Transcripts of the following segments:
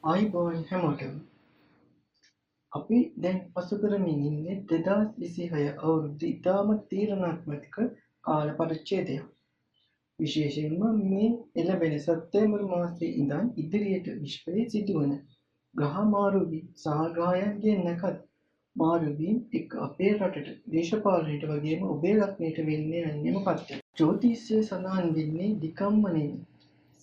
ආයිබෝන් හැමෝටම අපි දැන් පසු කරමින් ඉන්නේ 2026 අවුරුද්ද ඉතාමත් තීරණාත්මක කාල පරිච්ඡේදයක්. විශේෂයෙන්ම මේ එළඹෙන සැප්තැම්බර් මාසයේ ඉඳන් ඉදිරියට විශ්වයේ සිදුවන ග්‍රහ මාරුවීම් සහ ග්‍රහයන්ගේ නැකත් මාරුවීම් එක්ක අපේ රටට දේශපාලනයට වගේම ඔබේ ලග්නයට වෙන්නේ යන්නේ මොකක්ද? ජ්‍යොතිෂයේ සඳහන් වෙන්නේ නිකම්මනේ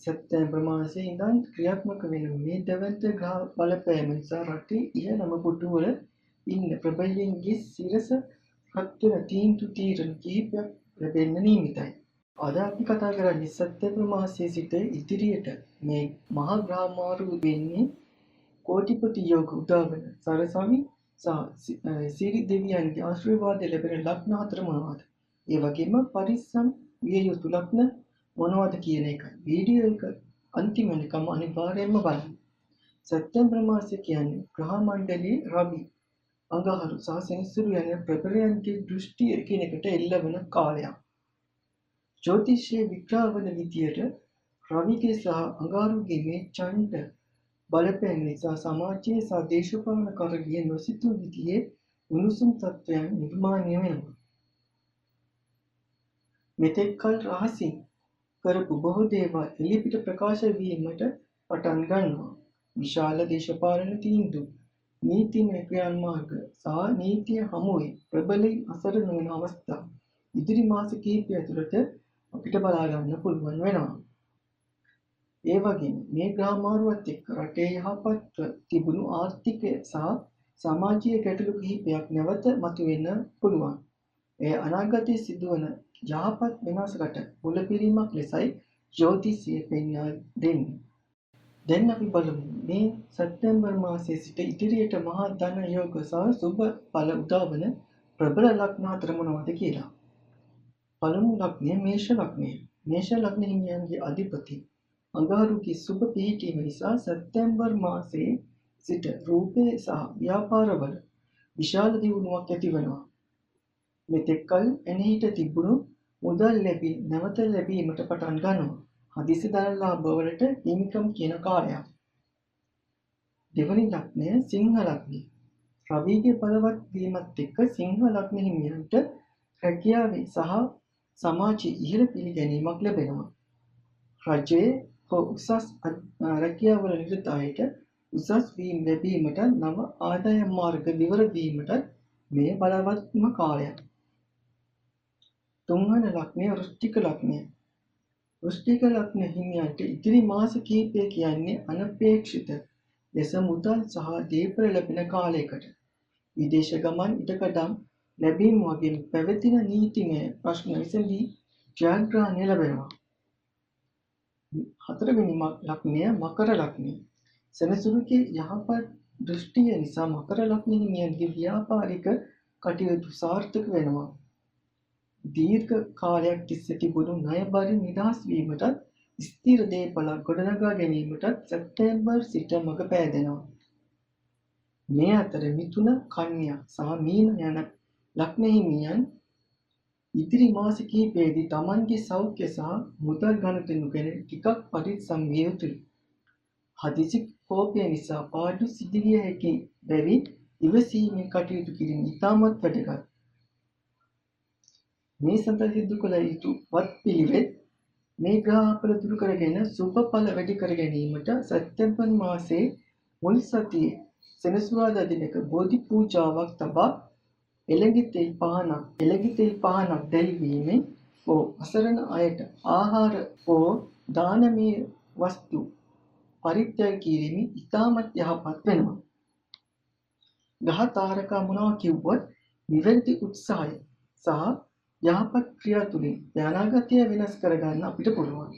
සැප්තැම්බර් මාසයේ ඉඳන් ක්‍රියාත්මක වෙන මේ දැවැන්ත ග්‍රහ බලපෑම නිසා රටේ ඉහළම පුටුවල ඉන්න ප්‍රබලයන්ගේ සිරස රත් වෙන තීරණ කිහිපයක් ලැබෙන්න නියමිතයි. අද අපි කතා කරන්නේ සැප්තැම්බර් මාසයේ සිට ඉදිරියට මේ මහා ග්‍රහ මාරුව වෙන්නේ කෝටිපති යෝග උදාවන සරසවි සහ සිරි දෙවියන්ගේ ආශිර්වාද ලැබෙන ලග්න හතර මොනවාද? ඒ වගේම පරිස්සම් විය යුතු ලග්න මොනවද කියන එකයි. වීඩියෝ එක අන්තිම වෙනකම් අනිවාර්යයෙන්ම බලන්න. සැප්තැම්බර් මාසය කියන්නේ ග්‍රහ මණ්ඩලයේ රවි, අඟහරු සහ සෙනසුරු යන ප්‍රබලයන්ගේ දෘෂ්ටි එකිනෙකට එල්ලවන කාලයක්. ජ්‍යොතිෂයේ විග්‍රහ වන විදියට රවිගේ සහ අඟහරුගේ මේ ඡණ්ඩ බලපෑම නිසා සමාජයේ සහ දේශපාලන කරගිය නොසිතූ විදිහේ උණුසුම් තත්ත්වයන් නිර්මාණය වෙනවා. මෙතෙක් කල රහසින් කරපු බොහෝ දේවල් එළිපිට ප්‍රකාශ වීමට පටන් ගන්නවා. විශාල දේශපාලන තීන්දුව, නීතිමය ක්‍රියාමාර්ග සහ නීතිය හමුවේ ප්‍රබලයින් අසරණ වන අවස්ථා ඉදිරි මාස කිහිපය තුළට අපිට බලා ගන්න පුළුවන් වෙනවා. ඒ වගේම මේ ග්‍රහ මාරුවත් එක්ක රටේ යහපත්ව තිබුණු ආර්ථිකය සහ සමාජීය ගැටලු කිහිපයක් නැවත මතුවෙන්න පුළුවන්. එය අනාගතයේ සිදුවන යහපත් වෙනසකට මුලපිරීමක් ලෙසයි ජ්‍යොතිෂය පෙන්වා දෙන්නේ. දැන් අපි බලමු මේ සැප්තැම්බර් මාසයේ සිට ඉදිරියට මහා ධන යෝග සහ සුබ ඵල උදාවන ප්‍රබල ලග්න හතර මොනවද කියලා. පළමු ලග්නය මේෂ ලග්නය. මේෂ ලග්න හිමියන්ගේ අධිපති අඟහරුගේ සුබ පිහිටීම නිසා සැප්තැම්බර් මාසයේ සිට රූපේ සහ ව්‍යාපාරවල විශාල දියුණුවක් ඇතිවෙනවා. මෙතෙක් කල එනහිට තිබුණු මුදල් නැවත ලැබීමට පටන් ගන්නවා. හදිසි ධන ලාභවලට හිමිකම් කියන කාලයක්. දෙවනි ලග්නය සිංහ ලග්නය. රවිගේ බලවත් වීමත් එක්ක සිංහ ලග්න හිමියන්ට රැකියාවේ සහ සමාජයේ ඉහළ පිළිගැනීමක් ලැබෙනවා. රජයේ හෝ උසස් රැකියාවල නිරත අයට උසස් වීම ලැබීමට නව ආදායම් මාර්ග විවර වීමට මේ බලවත්ම කාලයක්. තුන්වන ලග්නය වෘශ්චික ලග්නය. වෘශ්චික ලග්න හිමියන්ට ඉදිරි මාස කිහිපය කියන්නේ අනපේක්ෂිත ලෙස මුදල් සහ දීප්‍ර ලැබෙන කාලයකට. විදේශ ගමන් ඉඩකඩම් ලැබීම වගේ පැවතින නීතිමය ප්‍රශ්න විසඳී ජයග්‍රහණය ලැබෙනවා. හතරවෙනි ලග්නය මකර ලග්නය. සෙනසුරුගේ යහපත් දෘෂ්ටිය නිසා මකර ලග්න හිමියන්ගේ ව්‍යාපාරික කටයුතු සාර්ථක වෙනවා. දීර්ඝ කාලයක් තිස්සේ තිබුණු ණය බරින් නිදහස් වීමටත් ස්ථිර දේපළක් ගොඩනගා ගැනීමටත් සැප්තැම්බර් සිට මඟ පෑදෙනවා. මේ අතර මිථුන, කන්‍යා සහ මීන යන ලග්න හිමියන් ඉදිරි මාස කිහිපයේදී තමන්ගේ සෞඛ්‍ය සහ මුදල් ගනුදෙනු ගැන ටිකක් පරිස්සම් විය යුතුයි. හදිසි කෝපය නිසා පාඩු සිදුවිය හැකි බැවින් ඉවසීමෙන් කටයුතු කිරීම ඉතාමත් වැදගත්. මේ සඳහා සිදු කළ යුතු වත්පිළිවෙත් මේ ග්‍රහඵල දුරු කරගෙන සුබ ඵල වැඩි කර ගැනීමට සැප්තැම්බර් මාසයේ මුල් සතියේ සෙනසුරාදා දිනක බෝධි පූජාවක් තබා එළඟි තෙල් පහනක් දැල්වීමෙන් හෝ අසරණ අයට ආහාර හෝ දානමය වස්තු පරිත්‍යාග කිරීමෙන් ඉතාමත් යහපත් වෙනවා. ග්‍රහ තාරකා මොනවා කිව්වොත් නිවැරදි උත්සාහය සහ යහපත් ක්‍රියා තුළින් අනාගතය වෙනස් කරගන්න අපිට පුළුවන්.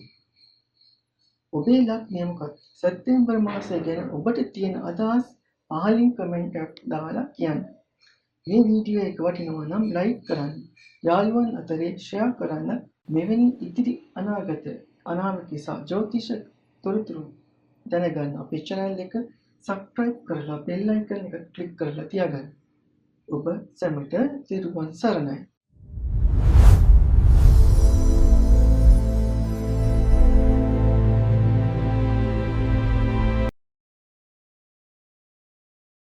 ඔබේ ලග්නය මොකක්ද? සැප්තැම්බර් මාසය ගැන ඔබට තියෙන අදහස් පහලින් කමෙන්ට් එකක් දාලා කියන්න. මේ වීඩියෝ එක වටිනවා නම් ලයික් කරන්න. යාළුවන් අතරේ ෂෙයා කරන්න. මෙවැනි ඉදිරි අනාගතය සහ ජ්‍යොතිෂ තොරතුරු දැනගන්න අපේ channel එක subscribe කරලා bell icon එක click කරලා තියාගන්න. ඔබ සැමට තිරුවන් සරණයි.